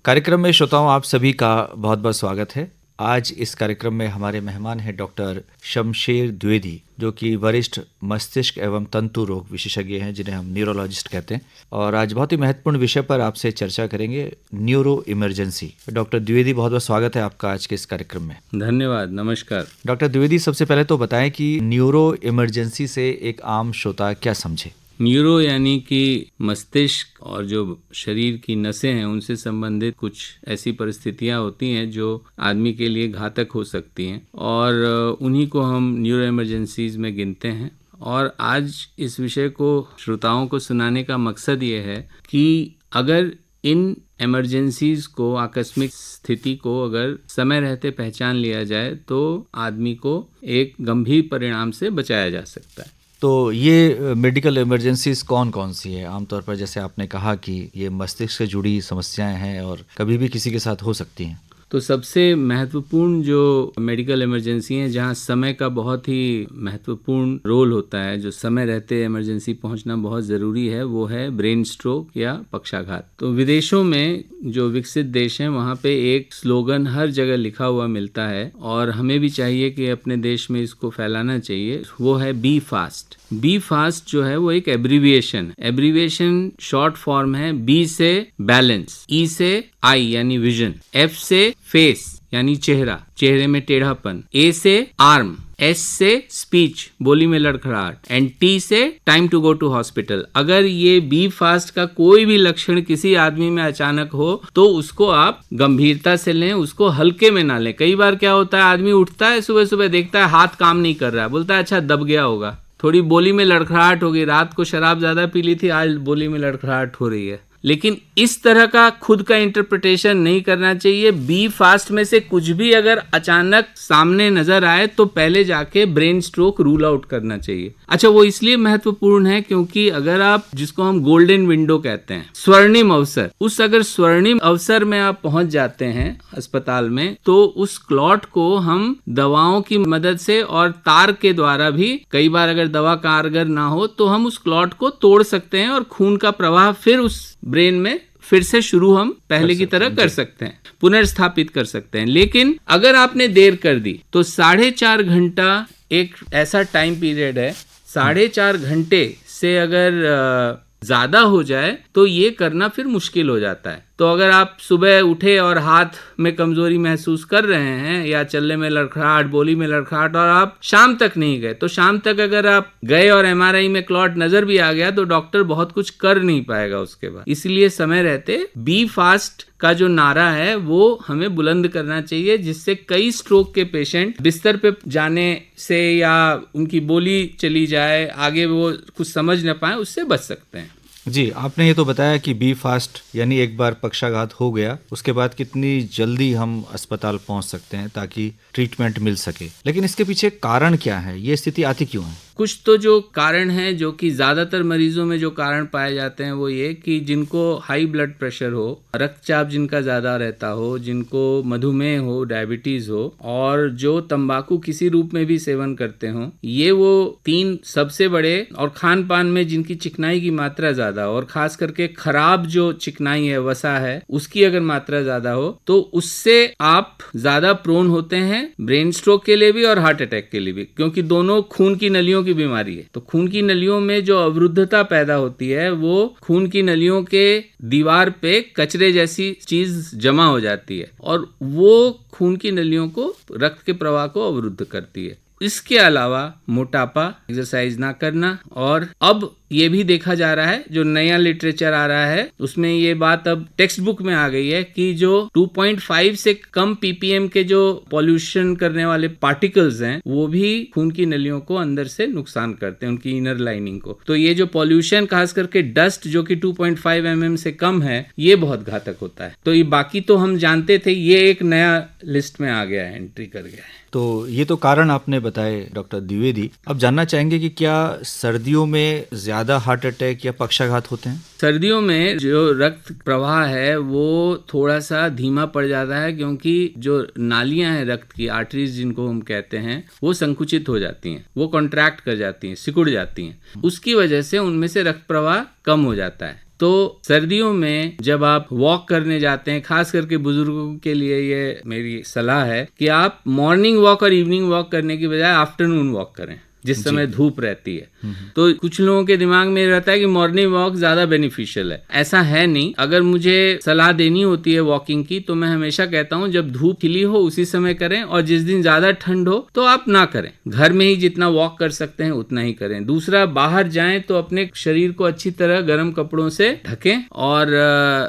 कार्यक्रम में श्रोताओं आप सभी का बहुत बहुत स्वागत है। आज इस कार्यक्रम में हमारे मेहमान हैं डॉक्टर शमशेर द्विवेदी, जो कि वरिष्ठ मस्तिष्क एवं तंतु रोग विशेषज्ञ हैं, जिन्हें हम न्यूरोलॉजिस्ट कहते हैं। और आज बहुत ही महत्वपूर्ण विषय पर आपसे चर्चा करेंगे, न्यूरो इमरजेंसी। डॉक्टर द्विवेदी, बहुत बहुत स्वागत है आपका आज के इस कार्यक्रम में। धन्यवाद, नमस्कार। डॉक्टर द्विवेदी, सबसे पहले तो बताएं कि न्यूरो इमरजेंसी से एक आम श्रोता क्या समझे। न्यूरो यानी कि मस्तिष्क और जो शरीर की नसें हैं उनसे संबंधित कुछ ऐसी परिस्थितियां होती हैं जो आदमी के लिए घातक हो सकती हैं, और उन्हीं को हम न्यूरो इमरजेंसीज में गिनते हैं। और आज इस विषय को श्रोताओं को सुनाने का मकसद ये है कि अगर इन इमरजेंसीज को, आकस्मिक स्थिति को अगर समय रहते पहचान लिया जाए तो आदमी को एक गंभीर परिणाम से बचाया जा सकता है। तो ये मेडिकल इमरजेंसीज कौन कौन सी है? आमतौर पर जैसे आपने कहा कि ये मस्तिष्क से जुड़ी समस्याएं हैं और कभी भी किसी के साथ हो सकती हैं। तो सबसे महत्वपूर्ण जो मेडिकल इमरजेंसी हैं, जहां समय का बहुत ही महत्वपूर्ण रोल होता है, जो समय रहते इमरजेंसी पहुंचना बहुत ज़रूरी है, वो है ब्रेन स्ट्रोक या पक्षाघात। तो विदेशों में जो विकसित देश हैं वहाँ पे एक स्लोगन हर जगह लिखा हुआ मिलता है, और हमें भी चाहिए कि अपने देश में इसको फैलाना चाहिए। वो है बी फास्ट। बी फास्ट जो है वो एक एब्रीविएशन शॉर्ट फॉर्म है। बी से बैलेंस, ई से आई यानी विजन, एफ से फेस यानी चेहरा, चेहरे में टेढ़ापन, ए से आर्म, एस से स्पीच, बोली में लड़खड़ाहट, एंड टी से time to go to hospital. अगर ये बी फास्ट का कोई भी लक्षण किसी आदमी में अचानक हो तो उसको आप गंभीरता से लें, उसको हल्के में ना लें। कई बार क्या होता है, आदमी उठता है सुबह सुबह, देखता है हाथ काम नहीं कर रहा है, बोलता है अच्छा दब गया होगा, थोड़ी बोली में लड़खड़ाहट होगी, रात को शराब ज्यादा पी ली थी, आज बोली में लड़खड़ाहट हो रही है। लेकिन इस तरह का खुद का इंटरप्रिटेशन नहीं करना चाहिए। बी फास्ट में से कुछ भी अगर अचानक सामने नजर आए तो पहले जाके ब्रेन स्ट्रोक रूल आउट करना चाहिए। अच्छा, वो इसलिए महत्वपूर्ण है क्योंकि अगर आप, जिसको हम गोल्डन विंडो कहते हैं, स्वर्णिम अवसर, उस अगर स्वर्णिम अवसर में आप पहुंच जाते हैं अस्पताल में, तो उस क्लॉट को हम दवाओं की मदद से और तार के द्वारा भी, कई बार अगर दवा कारगर ना हो तो हम उस क्लॉट को तोड़ सकते हैं और खून का प्रवाह फिर उस ब्रेन में फिर से शुरू हम पहले की तरह कर सकते हैं, पुनर्स्थापित कर सकते हैं। लेकिन अगर आपने देर कर दी तो 4.5 घंटा एक ऐसा टाइम पीरियड है, 4.5 घंटे से अगर ज्यादा हो जाए तो ये करना फिर मुश्किल हो जाता है। तो अगर आप सुबह उठे और हाथ में कमजोरी महसूस कर रहे हैं या चलने में लड़खड़ाहट, बोली में लड़खड़ाहट, और आप शाम तक नहीं गए, तो शाम तक अगर आप गए और एमआरआई में क्लॉट नजर भी आ गया तो डॉक्टर बहुत कुछ कर नहीं पाएगा उसके बाद। इसलिए समय रहते बी फास्ट का जो नारा है वो हमें बुलंद करना चाहिए, जिससे कई स्ट्रोक के पेशेंट बिस्तर पे जाने से या उनकी बोली चली जाए, आगे वो कुछ समझ न पाए, उससे बच सकते हैं। जी, आपने ये तो बताया कि बी फास्ट यानी एक बार पक्षाघात हो गया उसके बाद कितनी जल्दी हम अस्पताल पहुंच सकते हैं ताकि ट्रीटमेंट मिल सके, लेकिन इसके पीछे कारण क्या है? ये स्थिति आती क्यों है? कुछ तो जो कारण है, जो कि ज्यादातर मरीजों में जो कारण पाए जाते हैं, वो ये कि जिनको हाई ब्लड प्रेशर हो, रक्तचाप जिनका ज्यादा रहता हो, जिनको मधुमेह हो, डायबिटीज हो, और जो तंबाकू किसी रूप में भी सेवन करते हो, ये वो 3 सबसे बड़े, और खान पान में जिनकी चिकनाई की मात्रा ज्यादा हो, और खास करके खराब जो चिकनाई है, वसा है, उसकी अगर मात्रा ज्यादा हो तो उससे आप ज्यादा प्रोन होते हैं ब्रेन स्ट्रोक के लिए भी और हार्ट अटैक के लिए भी, क्योंकि दोनों खून की नलियों की बीमारी है। तो खून की नलियों में जो अवरुद्धता पैदा होती है वो खून की नलियों के दीवार पे कचरे जैसी चीज जमा हो जाती है और वो खून की नलियों को, रक्त के प्रवाह को अवरुद्ध करती है। इसके अलावा मोटापा, एक्सरसाइज ना करना, और अब ये भी देखा जा रहा है, जो नया लिटरेचर आ रहा है उसमें ये बात अब टेक्स्ट बुक में आ गई है कि जो 2.5 से कम ppm के जो पॉल्यूशन करने वाले पार्टिकल्स हैं वो भी खून की नलियों को अंदर से नुकसान करते हैं, उनकी इनर लाइनिंग को। तो ये जो पॉल्यूशन, खास करके डस्ट जो कि 2.5 mm से कम है, ये बहुत घातक होता है। तो ये बाकी तो हम जानते थे, ये एक नया लिस्ट में आ गया है, एंट्री कर गया है। तो ये तो कारण आपने बताए डॉक्टर द्विवेदी। अब जानना चाहेंगे कि क्या सर्दियों में ज्यादा हार्ट अटैक या पक्षाघात होते हैं? सर्दियों में जो रक्त प्रवाह है वो थोड़ा सा धीमा पड़ जाता है, क्योंकि जो नालियां हैं रक्त की, आर्टरीज जिनको हम कहते हैं, वो संकुचित हो जाती हैं, वो कॉन्ट्रैक्ट कर जाती हैं, सिकुड़ जाती हैं। उसकी वजह से उनमें से रक्त प्रवाह कम हो जाता है। तो सर्दियों में जब आप वॉक करने जाते हैं, खास करके बुजुर्गों के लिए ये मेरी सलाह है कि आप मॉर्निंग वॉक और इवनिंग वॉक करने की बजाय आफ्टरनून वॉक करें जिस समय धूप रहती है। तो कुछ लोगों के दिमाग में रहता है कि मॉर्निंग वॉक ज्यादा बेनिफिशियल है। ऐसा है नहीं। अगर मुझे सलाह देनी होती है वॉकिंग की तो मैं हमेशा कहता हूं जब धूप खिली हो उसी समय करें, और जिस दिन ज्यादा ठंड हो तो आप ना करें। घर में ही जितना वॉक कर सकते हैं उतना ही करें। दूसरा, बाहर जाएं तो अपने शरीर को अच्छी तरह गर्म कपड़ों से ढकें। और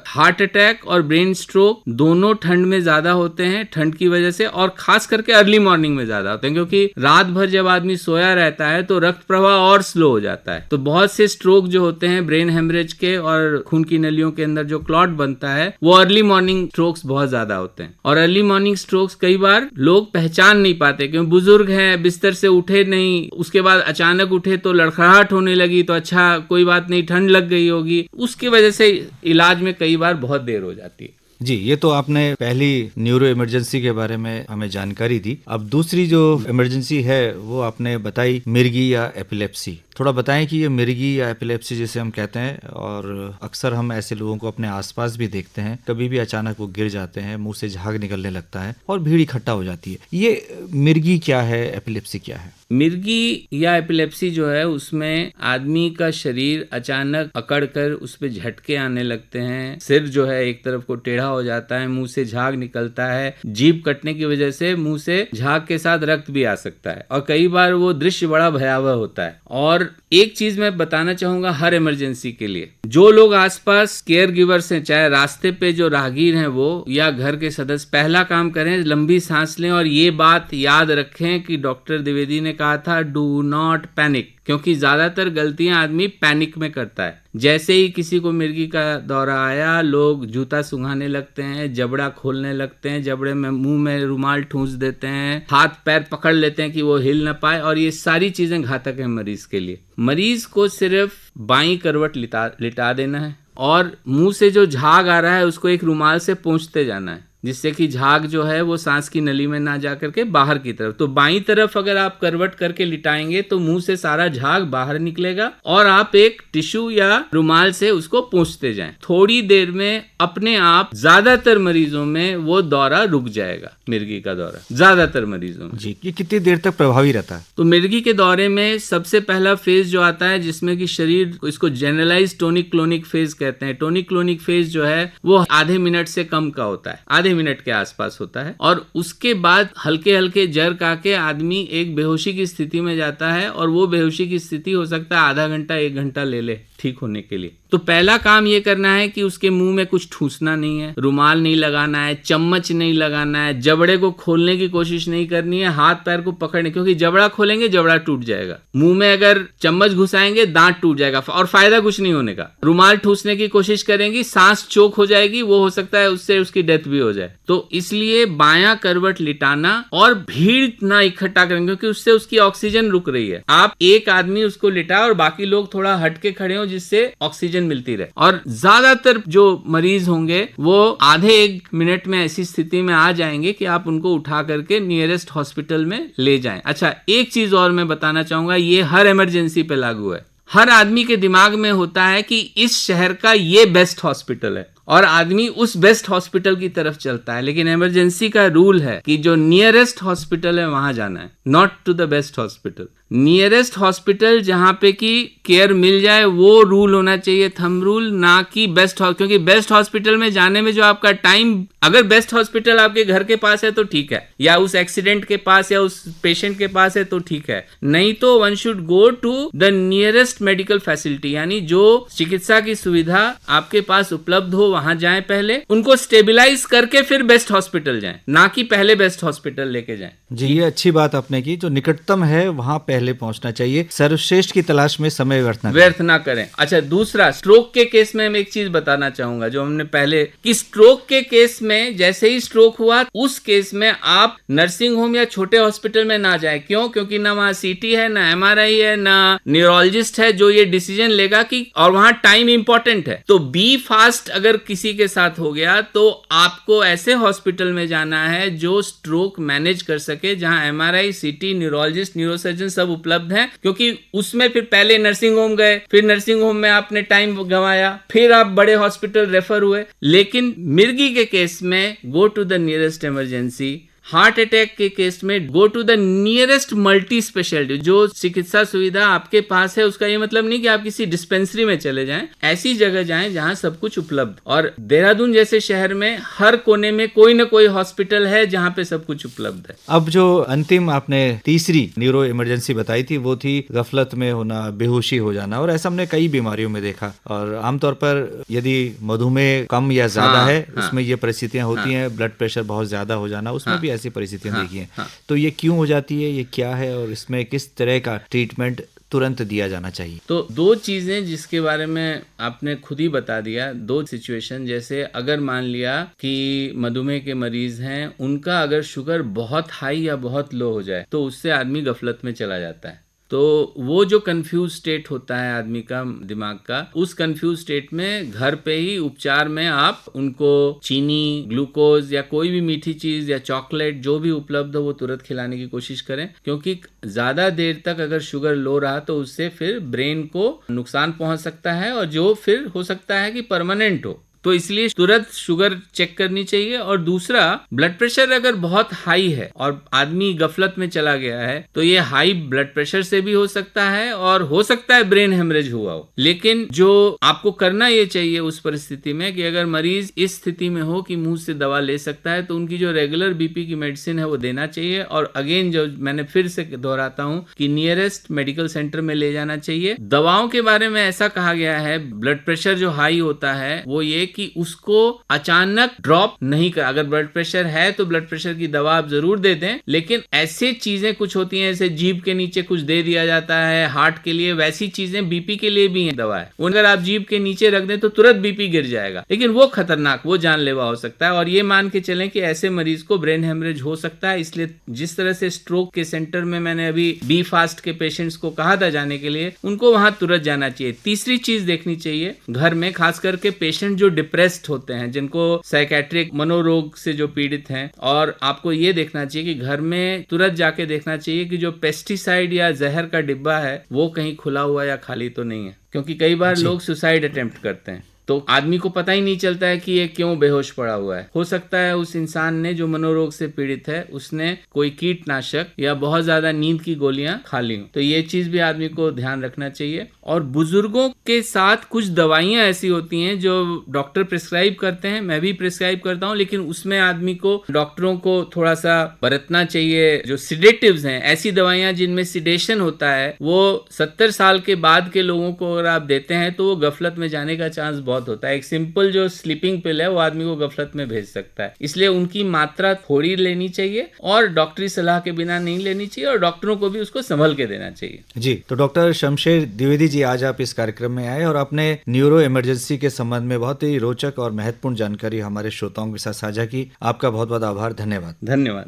हार्ट अटैक और ब्रेन स्ट्रोक दोनों ठंड में ज्यादा होते हैं, ठंड की वजह से, और खास करके अर्ली मॉर्निंग में ज्यादा होते हैं, क्योंकि रात भर जब आदमी सोया रहता है तो रक्त प्रवाह और स्लो हो जाता है। तो बहुत से स्ट्रोक जो होते हैं ब्रेन हेमरेज के और खून की नलियों के अंदर जो क्लॉट बनता है वो अर्ली मॉर्निंग स्ट्रोक्स बहुत ज्यादा होते हैं। और अर्ली मॉर्निंग स्ट्रोक्स कई बार लोग पहचान नहीं पाते, क्योंकि बुजुर्ग हैं, बिस्तर से उठे नहीं, उसके बाद अचानक उठे तो लड़खड़ाहट होने लगी तो अच्छा कोई बात नहीं, ठंड लग गई होगी, उसकी वजह से इलाज में कई बार बहुत देर हो जाती है। जी, ये तो आपने पहली न्यूरो इमरजेंसी के बारे में हमें जानकारी दी। अब दूसरी जो इमरजेंसी है वो आपने बताई मिर्गी या एपिलेप्सी। थोड़ा बताएं कि ये मिर्गी या एपिलेप्सी जिसे हम कहते हैं, और अक्सर हम ऐसे लोगों को अपने आसपास भी देखते हैं, कभी भी अचानक वो गिर जाते हैं, मुंह से झाग निकलने लगता है और भीड़ इकट्ठा हो जाती है। ये मिर्गी क्या है, एपिलेप्सी क्या है? मिर्गी या एपिलेप्सी जो है उसमें आदमी का शरीर अचानक अकड़ कर उस पे झटके आने लगते हैं, सिर जो है एक तरफ को टेढ़ा हो जाता है, मुंह से झाग निकलता है, जीभ कटने की वजह से मुंह से झाग के साथ रक्त भी आ सकता है, और कई बार वो दृश्य बड़ा भयावह होता है। और एक चीज मैं बताना चाहूंगा हर इमरजेंसी के लिए, जो लोग आसपास केयर गिवर्स हैं, चाहे रास्ते पे जो राहगीर हैं वो या घर के सदस्य, पहला काम करें लंबी सांस लें और ये बात याद रखें कि डॉक्टर द्विवेदी ने कहा था डू नॉट पैनिक, क्योंकि ज्यादातर गलतियां आदमी पैनिक में करता है। जैसे ही किसी को मिर्गी का दौरा आया, लोग जूता सुंघाने लगते हैं, जबड़ा खोलने लगते हैं, जबड़े में मुंह में रुमाल ठूंस देते हैं, हाथ पैर पकड़ लेते हैं कि वो हिल न पाए, और ये सारी चीजें घातक है मरीज के लिए। मरीज को सिर्फ बाईं करवट लिटा देना है और मुंह से जो झाग आ रहा है उसको एक रुमाल से पोंछते जाना है, जिससे कि झाग जो है वो सांस की नली में ना जा करके बाहर की तरफ। तो बाईं तरफ अगर आप करवट करके लिटाएंगे तो मुंह से सारा झाग बाहर निकलेगा और आप एक टिश्यू या रुमाल से उसको पोंछते जाएं। थोड़ी देर में अपने आप ज्यादातर मरीजों में वो दौरा रुक जाएगा, मिर्गी का दौरा ज्यादातर मरीजों में। जी, ये कितनी देर तक प्रभावी रहता है? तो मिर्गी के दौरे में सबसे पहला फेज जो आता है जिसमें कि शरीर, इसको जनरलाइज टोनिक क्लोनिक फेज कहते हैं। टोनिक क्लोनिक फेज जो है वो आधे मिनट से कम का होता है, आधे मिनट के आसपास होता है, और उसके बाद हल्के हल्के जर्क आके आदमी एक बेहोशी की स्थिति में जाता है, और वो बेहोशी की स्थिति हो सकता है आधा घंटा 1 घंटा ले ठीक होने के लिए। तो पहला काम ये करना है कि उसके मुंह में कुछ ठूसना नहीं है, रुमाल नहीं लगाना है, चम्मच नहीं लगाना है, जबड़े को खोलने की कोशिश नहीं करनी है, हाथ पैर को पकड़ने, क्योंकि जबड़ा खोलेंगे जबड़ा टूट जाएगा, मुंह में अगर चम्मच घुसाएंगे दांत टूट जाएगा और फायदा कुछ नहीं होने का। रुमाल ठूसने की कोशिश करेंगी, सांस चोक हो जाएगी, वो हो सकता है उससे उसकी डेथ भी हो जाए। तो इसलिए बायां करवट लिटाना और भीड़ ना इकट्ठा करेंगे, क्योंकि उससे उसकी ऑक्सीजन रुक रही है। आप एक आदमी उसको लिटाए और बाकी लोग थोड़ा हट के खड़े हो जिससे ऑक्सीजन मिलती रहे। और ज्यादातर जो मरीज होंगे वो आधे 1 मिनट में ऐसी स्थिति में आ जाएंगे कि आप उनको उठा करके नियरेस्ट हॉस्पिटल में ले जाएं। अच्छा, एक चीज और मैं बताना चाहूंगा, ये हर इमरजेंसी पे लागू है। हर आदमी के दिमाग में होता है कि इस शहर का ये बेस्ट हॉस्पिटल है और आदमी उस बेस्ट हॉस्पिटल की तरफ चलता है, लेकिन इमरजेंसी का रूल है कि जो नियरेस्ट हॉस्पिटल है वहां जाना है, not to the best hospital. Nearest hospital जहां पे कि केयर मिल जाए वो रूल होना चाहिए, थंब रूल, ना कि बेस्ट, क्योंकि बेस्ट हॉस्पिटल में जाने में जो आपका टाइम, अगर बेस्ट हॉस्पिटल आपके घर के पास है तो ठीक है, या उस एक्सीडेंट के पास या उस पेशेंट के पास है तो ठीक है, नहीं तो one should go to the nearest medical facility, यानी जो चिकित्सा की सुविधा आपके पास उपलब्ध हो वहां जाएं, पहले उनको स्टेबलाइज करके फिर बेस्ट हॉस्पिटल जाएं, ना कि पहले बेस्ट हॉस्पिटल लेके जाएं। जी, ये अच्छी बात आपने की, जो निकटतम है वहां पहले पहुंचना चाहिए, सर्वश्रेष्ठ की तलाश में समय व्यर्थ ना करें। अच्छा, दूसरा, स्ट्रोक के केस में मैं एक चीज बताना चाहूंगा जो हमने पहले, कि स्ट्रोक के केस में जैसे ही स्ट्रोक हुआ उस केस में आप नर्सिंग होम या छोटे हॉस्पिटल में ना जाए। क्यों? क्योंकि ना वहां सीटी है, ना MRI है, ना न्यूरोलॉजिस्ट है जो ये डिसीजन लेगा कि, और वहां टाइम इंपॉर्टेंट है। तो बी फास्ट, अगर किसी के साथ हो गया तो आपको ऐसे हॉस्पिटल में जाना है जो स्ट्रोक मैनेज कर सके, जहां MRI, CT, न्यूरोलॉजिस्ट, न्यूरोसर्जन सब उपलब्ध हैं, क्योंकि उसमें फिर पहले नर्सिंग होम गए, फिर नर्सिंग होम में आपने टाइम गंवाया, फिर आप बड़े हॉस्पिटल रेफर हुए। लेकिन मिर्गी के केस में go to the nearest emergency, heart attack के केस में go to the nearest multi speciality. जो चिकित्सा सुविधा आपके पास है उसका ये मतलब नहीं कि आप किसी डिस्पेंसरी में चले जाएं, ऐसी जगह जाएं जहां सब कुछ उपलब्ध। और देहरादून जैसे शहर में हर कोने में कोई ना कोई हॉस्पिटल है जहां पे सब कुछ उपलब्ध है। अब जो अंतिम आपने तीसरी न्यूरो इमरजेंसी बताई थी वो थी गफलत में होना, बेहोशी हो जाना, और ऐसा हमने कई बीमारियों में देखा। और आमतौर पर यदि मधुमेह कम या ज्यादा है उसमें ये परिस्थितियां होती हैं, ब्लड प्रेशर बहुत ज्यादा हो जाना उसमें भी ऐसी परिस्थितियां देखी हैं। तो ये क्यों हो जाती है, ये क्या है, और इसमें किस तरह का ट्रीटमेंट तुरंत दिया जाना चाहिए? तो दो चीजें जिसके बारे में आपने खुद ही बता दिया, दो सिचुएशन। जैसे अगर मान लिया कि मधुमेह के मरीज हैं, उनका अगर शुगर बहुत हाई या बहुत लो हो जाए तो उससे आदमी गफलत में चला जाता है। तो वो जो कंफ्यूज स्टेट होता है आदमी का, दिमाग का, उस कंफ्यूज स्टेट में घर पे ही उपचार में आप उनको चीनी, ग्लूकोज या कोई भी मीठी चीज या चॉकलेट जो भी उपलब्ध हो वो तुरंत खिलाने की कोशिश करें, क्योंकि ज्यादा देर तक अगर शुगर लो रहा तो उससे फिर ब्रेन को नुकसान पहुंच सकता है, और जो फिर हो सकता है कि परमानेंट हो। तो इसलिए तुरंत शुगर चेक करनी चाहिए। और दूसरा, ब्लड प्रेशर अगर बहुत हाई है और आदमी गफलत में चला गया है तो ये हाई ब्लड प्रेशर से भी हो सकता है, और हो सकता है ब्रेन हेमरेज हुआ हो। लेकिन जो आपको करना ये चाहिए उस परिस्थिति में कि अगर मरीज इस स्थिति में हो कि मुंह से दवा ले सकता है तो उनकी जो रेगुलर बीपी की मेडिसिन है वो देना चाहिए। और अगेन जो मैंने फिर से दोहराता हूं कि नियरेस्ट मेडिकल सेंटर में ले जाना चाहिए। दवाओं के बारे में ऐसा कहा गया है, ब्लड प्रेशर जो हाई होता है वो ये कि उसको अचानक ड्रॉप नहीं कर। अगर ब्लड प्रेशर है तो ब्लड प्रेशर की दवा आप जरूर दे दें, लेकिन ऐसे चीजें कुछ होती हैं जैसे जीभ के नीचे कुछ दे दिया जाता है हार्ट के लिए, वैसी चीजें बीपी के लिए भी है दवा है। अगर आप जीभ के नीचे रख दें तो तुरंत बीपी गिर जाएगा, लेकिन वो खतरनाक, वो जानलेवा हो सकता है। और ये मान के चलें कि ऐसे मरीज को ब्रेन हेमरेज हो सकता है। इसलिए जिस तरह से स्ट्रोक के सेंटर में मैंने अभी बी फास्ट के पेशेंट्स को कहा था जाने के लिए, उनको वहां तुरंत जाना चाहिए। तीसरी चीज देखनी चाहिए घर में, खास करके पेशेंट जो डिप्रेस्ड होते हैं, जिनको साइकेट्रिक मनोरोग से जो पीड़ित हैं, और आपको ये देखना चाहिए कि घर में तुरंत जाके देखना चाहिए कि जो पेस्टिसाइड या जहर का डिब्बा है वो कहीं खुला हुआ या खाली तो नहीं है, क्योंकि कई बार लोग सुसाइड अटेम्प्ट करते हैं तो आदमी को पता ही नहीं चलता है कि ये क्यों बेहोश पड़ा हुआ है। हो सकता है उस इंसान ने जो मनोरोग से पीड़ित है उसने कोई कीटनाशक या बहुत ज्यादा नींद की गोलियां खा ली हो। तो ये चीज भी आदमी को ध्यान रखना चाहिए। और बुजुर्गों के साथ कुछ दवाइयां ऐसी होती हैं जो डॉक्टर प्रिस्क्राइब करते हैं, मैं भी प्रिस्क्राइब करता हूं, लेकिन उसमें आदमी को, डॉक्टरों को थोड़ा सा बरतना चाहिए। जो सिडेटिव्स हैं, ऐसी दवाइयां जिनमें सिडेशन होता है, वो 70 साल के बाद के लोगों को अगर आप देते हैं तो वो गफलत में जाने का चांस बहुत होता है। एक सिंपल जो स्लीपिंग पिल है वो आदमी को गफलत में भेज सकता है। इसलिए उनकी मात्रा थोड़ी लेनी चाहिए और डॉक्टरी सलाह के बिना नहीं लेनी चाहिए, और डॉक्टरों को भी उसको संभल के देना चाहिए। जी, तो डॉक्टर शमशेर द्विवेदी जी, आज आप इस कार्यक्रम में आए और आपने न्यूरो इमरजेंसी के संबंध में बहुत ही रोचक और महत्वपूर्ण जानकारी हमारे श्रोताओं के साथ साझा की। आपका बहुत बहुत आभार, धन्यवाद। धन्यवाद।